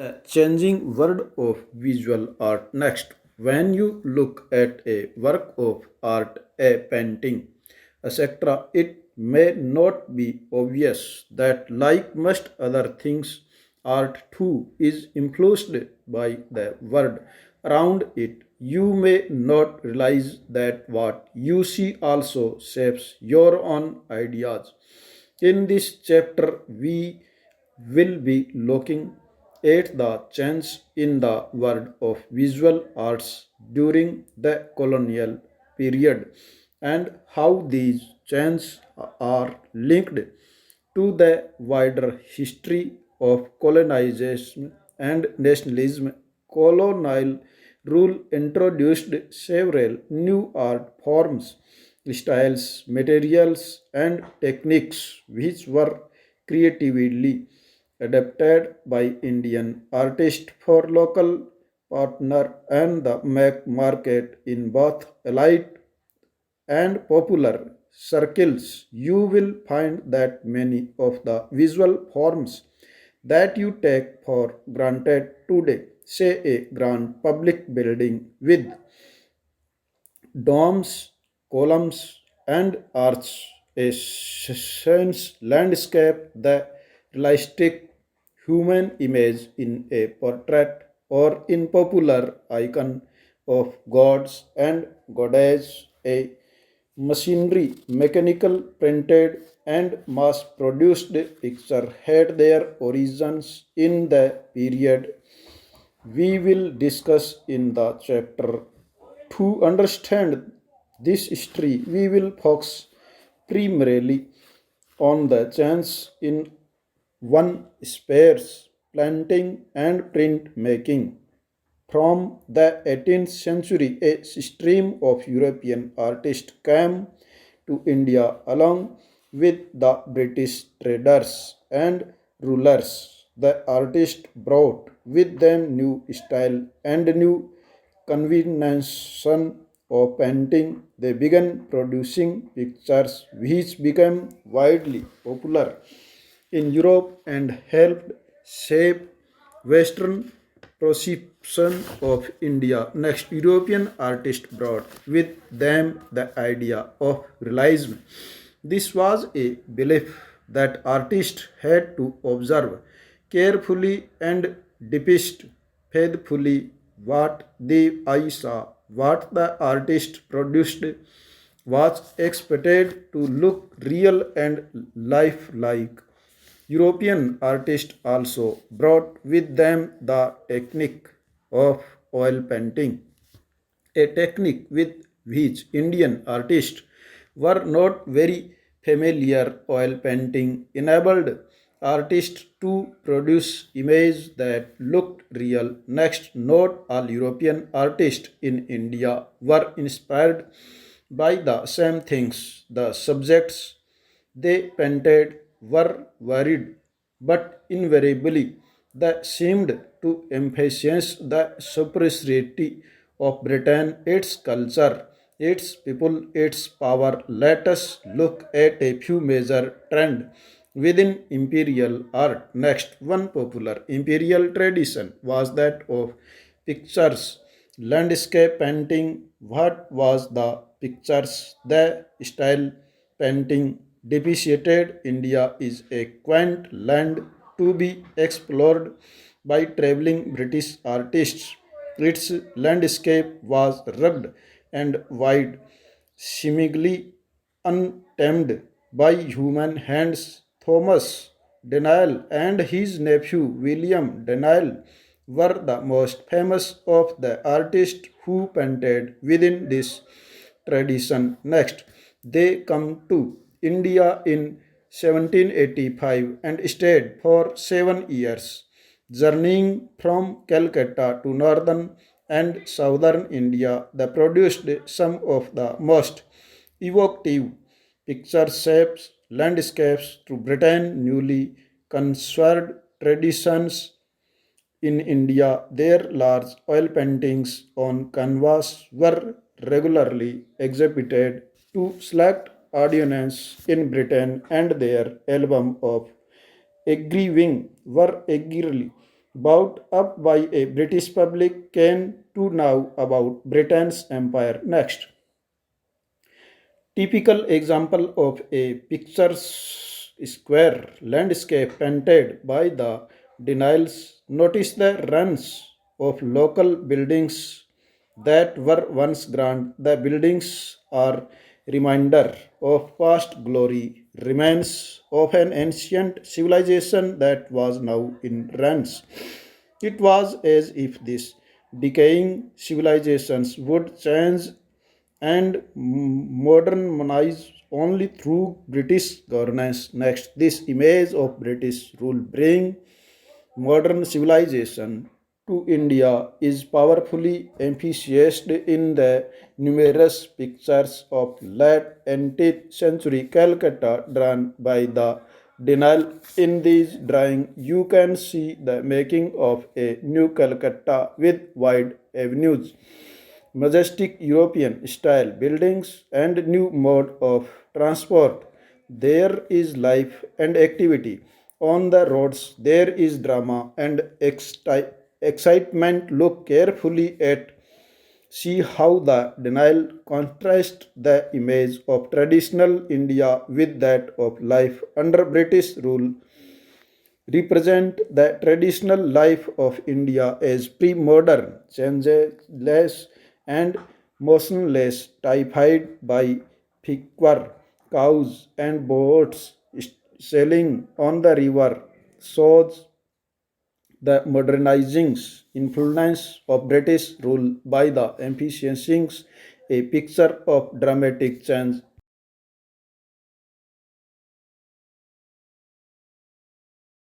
A changing world of visual art. Next, when you look at a work of art, a painting, etc., it may not be obvious that, like most other things, art too is influenced by the world around it. You may not realize that what you see also shapes your own ideas. In this chapter, we will be looking at the change in the world of visual arts during the colonial period and how these changes are linked to the wider history of colonization and nationalism. Colonial rule introduced several new art forms, styles, materials, and techniques which were creatively adapted by Indian artists for local partner and the market in both elite and popular circles. You will find that many of the visual forms that you take for granted today, say a grand public building with domes, columns, and arches, a sense landscape, the realistic human image in a portrait or in popular icon of gods and goddess, a machinery, mechanical printed and mass produced picture had their origins in the period we will discuss in the chapter. To understand this history, we will focus primarily on the change in one spares planting and print making. From the 18th century, a stream of European artists came to India along with the British traders and rulers. The artists brought with them new style and new convention of painting. They began producing pictures which became widely popular in Europe and helped shape Western perception of India. Next, European artists brought with them the idea of realism. This was a belief that artists had to observe carefully and depict faithfully what the eye saw, what the artist produced was expected to look real and lifelike. European artists also brought with them the technique of oil painting, a technique with which Indian artists were not very familiar. Oil painting enabled artists to produce images that looked real. Next, not all European artists in India were inspired by the same things. The subjects they painted were varied, but invariably they seemed to emphasize the superiority of Britain, its culture, its people, its power. Let us look at a few major trends within imperial art. Next, one popular imperial tradition was that of pictures, landscape painting. What was the pictures? The style painting depicted India is a quaint land to be explored by traveling British artists. Its landscape was rugged and wide, seemingly untamed by human hands. Thomas Denial and his nephew William Denial were the most famous of the artists who painted within this tradition. Next, they come to India in 1785 and stayed for 7 years, journeying from Calcutta to northern and southern India. They produced some of the most evocative picture shapes landscapes to Britain, newly conserved traditions in India. Their large oil paintings on canvas were regularly exhibited to select audiences in Britain, and their album of engraving were eagerly brought up by a British public can to now about Britain's empire next. Typical example of a picturesque square landscape painted by the denials. Notice the runs of local buildings that were once grand. The buildings are reminder of past glory, remains of an ancient civilization that was now in ruins. It was as if these decaying civilizations would change and modernize only through British governance. Next, this image of British rule bring modern civilization to India is powerfully emphasized in the numerous pictures of late 18th century Calcutta drawn by the Denial. In these drawing, you can see the making of a new Calcutta with wide avenues, majestic European style buildings, and new mode of transport. There is life and activity. On the roads, there is drama and excitement. Look carefully at see how the denial contrasts the image of traditional India with that of life under British rule, represent the traditional life of India as pre-modern, changeless and motionless, typified by figure, cows and boats sailing on the river, shows the modernizing influence of British rule by the emphasizing a picture of dramatic change